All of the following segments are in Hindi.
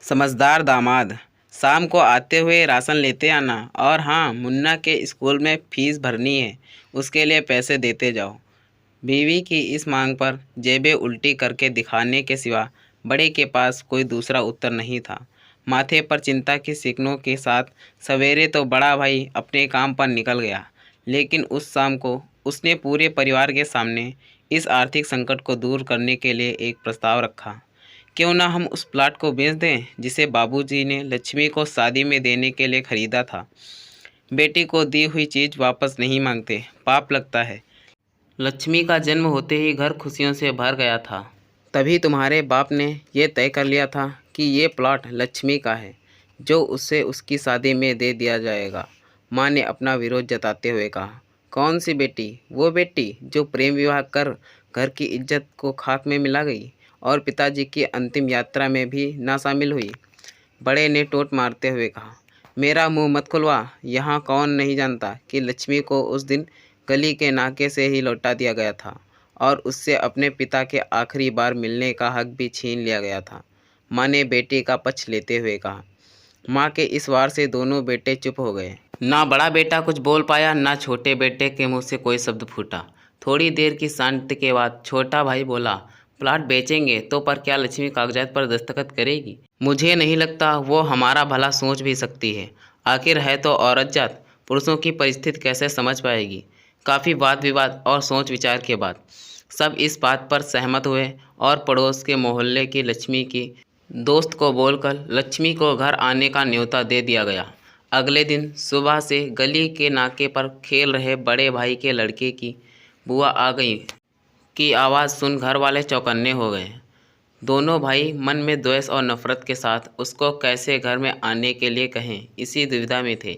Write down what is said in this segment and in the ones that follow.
समझदार दामाद। शाम को आते हुए राशन लेते आना। और हाँ, मुन्ना के स्कूल में फीस भरनी है, उसके लिए पैसे देते जाओ। बीवी की इस मांग पर जेबें उल्टी करके दिखाने के सिवा बड़े के पास कोई दूसरा उत्तर नहीं था। माथे पर चिंता की शिकनों के साथ सवेरे तो बड़ा भाई अपने काम पर निकल गया, लेकिन उस शाम को उसने पूरे परिवार के सामने इस आर्थिक संकट को दूर करने के लिए एक प्रस्ताव रखा। क्यों ना हम उस प्लाट को बेच दें जिसे बाबूजी ने लक्ष्मी को शादी में देने के लिए खरीदा था। बेटी को दी हुई चीज़ वापस नहीं मांगते, पाप लगता है। लक्ष्मी का जन्म होते ही घर खुशियों से भर गया था। तभी तुम्हारे बाप ने यह तय कर लिया था कि ये प्लॉट लक्ष्मी का है, जो उससे उसकी शादी में दे दिया जाएगा। माँ ने अपना विरोध जताते हुए कहा। कौन सी बेटी? वो बेटी जो प्रेम विवाह कर घर की इज्जत को खाक में मिला गई और पिताजी की अंतिम यात्रा में भी ना शामिल हुई। बड़े ने टोंट मारते हुए कहा। मेरा मुंह मत खुलवा। यहाँ कौन नहीं जानता कि लक्ष्मी को उस दिन गली के नाके से ही लौटा दिया गया था और उससे अपने पिता के आखिरी बार मिलने का हक भी छीन लिया गया था। माँ ने बेटे का पक्ष लेते हुए कहा। माँ के इस वार से दोनों बेटे चुप हो गए। ना बड़ा बेटा कुछ बोल पाया, ना छोटे बेटे के मुंह से कोई शब्द फूटा। थोड़ी देर की शांति के बाद छोटा भाई बोला। प्लाट बेचेंगे तो पर क्या लक्ष्मी कागजात पर दस्तखत करेगी? मुझे नहीं लगता वो हमारा भला सोच भी सकती है। आखिर है तो औरत जात, पुरुषों की परिस्थिति कैसे समझ पाएगी? काफ़ी वाद विवाद और सोच विचार के बाद सब इस बात पर सहमत हुए और पड़ोस के मोहल्ले की लक्ष्मी की दोस्त को बोलकर लक्ष्मी को घर आने का न्योता दे दिया गया। अगले दिन सुबह से गली के नाके पर खेल रहे बड़े भाई के लड़के की बुआ आ गई की आवाज़ सुन घर वाले चौकन्ने हो गए। दोनों भाई मन में द्वेष और नफरत के साथ उसको कैसे घर में आने के लिए कहें, इसी दुविधा में थे।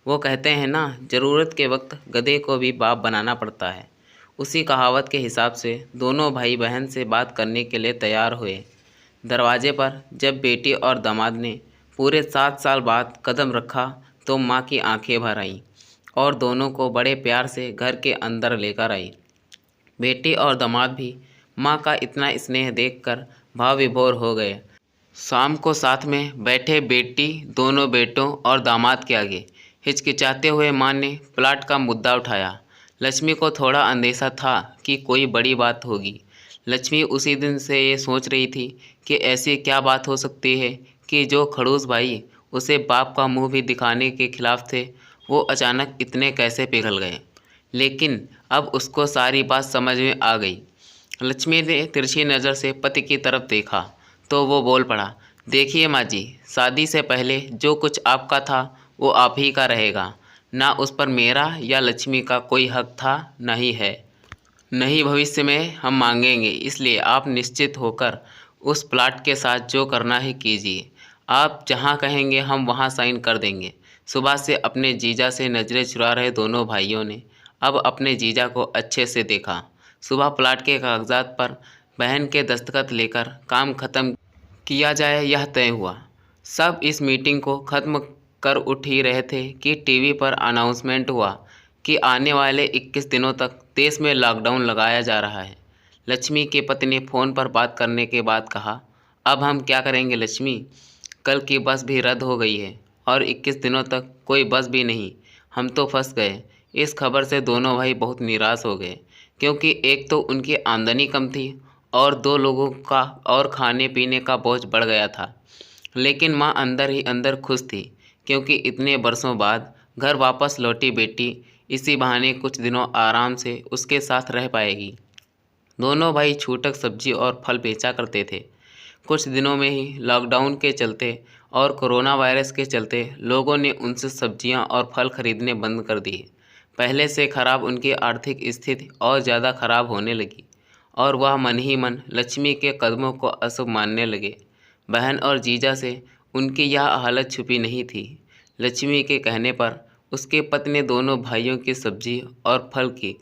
वो कहते हैं ना, ज़रूरत के वक्त गधे को भी बाप बनाना पड़ता है। उसी कहावत के हिसाब से दोनों भाई बहन से बात करने के लिए तैयार हुए। दरवाजे पर जब बेटी और दामाद ने पूरे 7 साल बाद कदम रखा तो माँ की आंखें भर आईं और दोनों को बड़े प्यार से घर के अंदर लेकर आई। बेटी और दामाद भी माँ का इतना स्नेह देखकर भाव विभोर हो गए। शाम को साथ में बैठे बेटी दोनों बेटों और दामाद के आगे हिचकिचाते हुए माँ ने प्लाट का मुद्दा उठाया। लक्ष्मी को थोड़ा अंदेशा था कि कोई बड़ी बात होगी। लक्ष्मी उसी दिन से ये सोच रही थी कि ऐसी क्या बात हो सकती है कि जो खड़ूस भाई उसे बाप का मुंह भी दिखाने के खिलाफ थे, वो अचानक इतने कैसे पिघल गए। लेकिन अब उसको सारी बात समझ में आ गई। लक्ष्मी ने तिरछी नज़र से पति की तरफ देखा तो वो बोल पड़ा। देखिए माँ जी, शादी से पहले जो कुछ आपका था वो आप ही का रहेगा। ना उस पर मेरा या लक्ष्मी का कोई हक था, नहीं है, नहीं भविष्य में हम मांगेंगे। इसलिए आप निश्चित होकर उस प्लाट के साथ जो करना है कीजिए। आप जहाँ कहेंगे हम वहाँ साइन कर देंगे। सुबह से अपने जीजा से नज़रें चुरा रहे दोनों भाइयों ने अब अपने जीजा को अच्छे से देखा। सुबह प्लाट के कागजात पर बहन के दस्तखत लेकर काम खत्म किया जाए, यह तय हुआ। सब इस मीटिंग को ख़त्म कर उठ ही रहे थे कि टीवी पर अनाउंसमेंट हुआ कि आने वाले 21 दिनों तक देश में लॉकडाउन लगाया जा रहा है। लक्ष्मी के पति ने फ़ोन पर बात करने के बाद कहा। अब हम क्या करेंगे लक्ष्मी? कल की बस भी रद्द हो गई है और 21 दिनों तक कोई बस भी नहीं। हम तो फंस गए। इस खबर से दोनों भाई बहुत निराश हो गए, क्योंकि एक तो उनकी आमदनी कम थी और दो लोगों का और खाने पीने का बोझ बढ़ गया था। लेकिन माँ अंदर ही अंदर खुश थी, क्योंकि इतने बरसों बाद घर वापस लौटी बेटी इसी बहाने कुछ दिनों आराम से उसके साथ रह पाएगी। दोनों भाई छूटक सब्जी और फल बेचा करते थे। कुछ दिनों में ही लॉकडाउन के चलते और कोरोना वायरस के चलते लोगों ने उनसे सब्जियां और फल खरीदने बंद कर दिए। पहले से खराब उनकी आर्थिक स्थिति और ज़्यादा खराब होने लगी और वह मन ही मन लक्ष्मी के कदमों को अशुभ मानने लगे। बहन और जीजा से उनकी यह हालत छुपी नहीं थी। लक्ष्मी के कहने पर उसके पति ने दोनों भाइयों की सब्जी और फल की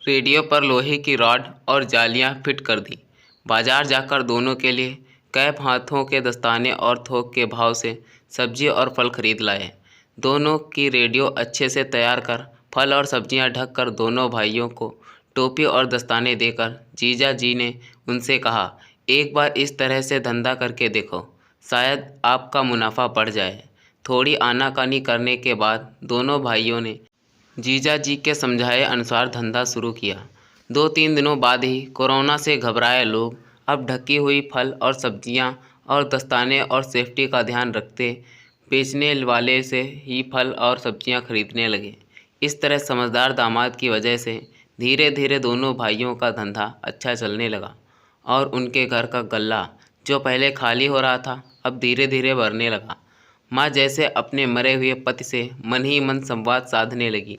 रेडियो पर लोहे की रॉड और जालियां फिट कर दी। बाजार जाकर दोनों के लिए कैप, हाथों के दस्ताने और थोक के भाव से सब्जी और फल खरीद लाए। दोनों की रेडियो अच्छे से तैयार कर फल और सब्जियां ढक कर दोनों भाइयों को टोपी और दस्ताने देकर जीजा जी ने उनसे कहा, एक बार इस तरह से धंधा करके देखो, शायद आपका मुनाफा बढ़ जाए। थोड़ी आनाकानी करने के बाद दोनों भाइयों ने जीजा जी के समझाए अनुसार धंधा शुरू किया। 2-3 दिनों बाद ही कोरोना से घबराए लोग अब ढकी हुई फल और सब्जियां और दस्ताने और सेफ्टी का ध्यान रखते बेचने वाले से ही फल और सब्जियां खरीदने लगे। इस तरह समझदार दामाद की वजह से धीरे धीरे दोनों भाइयों का धंधा अच्छा चलने लगा और उनके घर का गल्ला जो पहले खाली हो रहा था अब धीरे धीरे भरने लगा। माँ जैसे अपने मरे हुए पति से मन ही मन संवाद साधने लगी।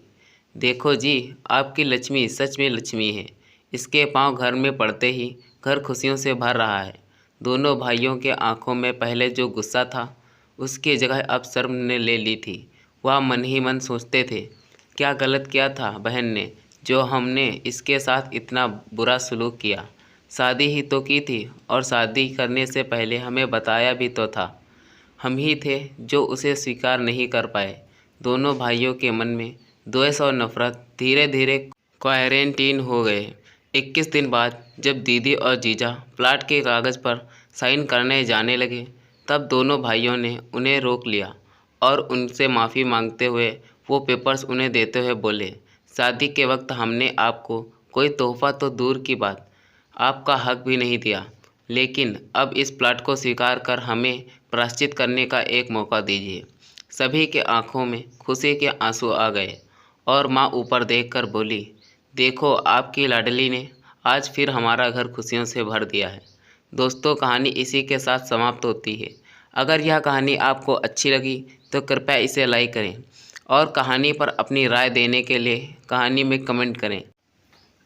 देखो जी, आपकी लक्ष्मी सच में लक्ष्मी है। इसके पांव घर में पड़ते ही घर खुशियों से भर रहा है। दोनों भाइयों के आंखों में पहले जो गुस्सा था उसकी जगह अब शर्म ने ले ली थी। वह मन ही मन सोचते थे, क्या गलत किया था बहन ने जो हमने इसके साथ इतना बुरा सलूक किया। शादी ही तो की थी और शादी करने से पहले हमें बताया भी तो था। हम ही थे जो उसे स्वीकार नहीं कर पाए। दोनों भाइयों के मन में द्वेष और नफरत धीरे धीरे क्वारंटीन हो गए। 21 दिन बाद जब दीदी और जीजा प्लाट के कागज़ पर साइन करने जाने लगे तब दोनों भाइयों ने उन्हें रोक लिया और उनसे माफ़ी मांगते हुए वो पेपर्स उन्हें देते हुए बोले, शादी के वक्त हमने आपको कोई तोहफा तो दूर की बात आपका हक भी नहीं दिया, लेकिन अब इस प्लाट को स्वीकार कर हमें प्रायश्चित करने का एक मौका दीजिए। सभी के आंखों में खुशी के आंसू आ गए और माँ ऊपर देखकर बोली, देखो आपकी लाडली ने आज फिर हमारा घर खुशियों से भर दिया है। दोस्तों, कहानी इसी के साथ समाप्त होती है। अगर यह कहानी आपको अच्छी लगी तो कृपया इसे लाइक करें और कहानी पर अपनी राय देने के लिए कहानी में कमेंट करें।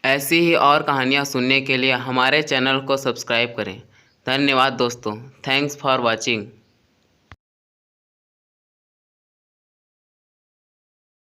ऐसी ही और कहानियाँ सुनने के लिए हमारे चैनल को सब्सक्राइब करें। धन्यवाद दोस्तों। Thanks for watching.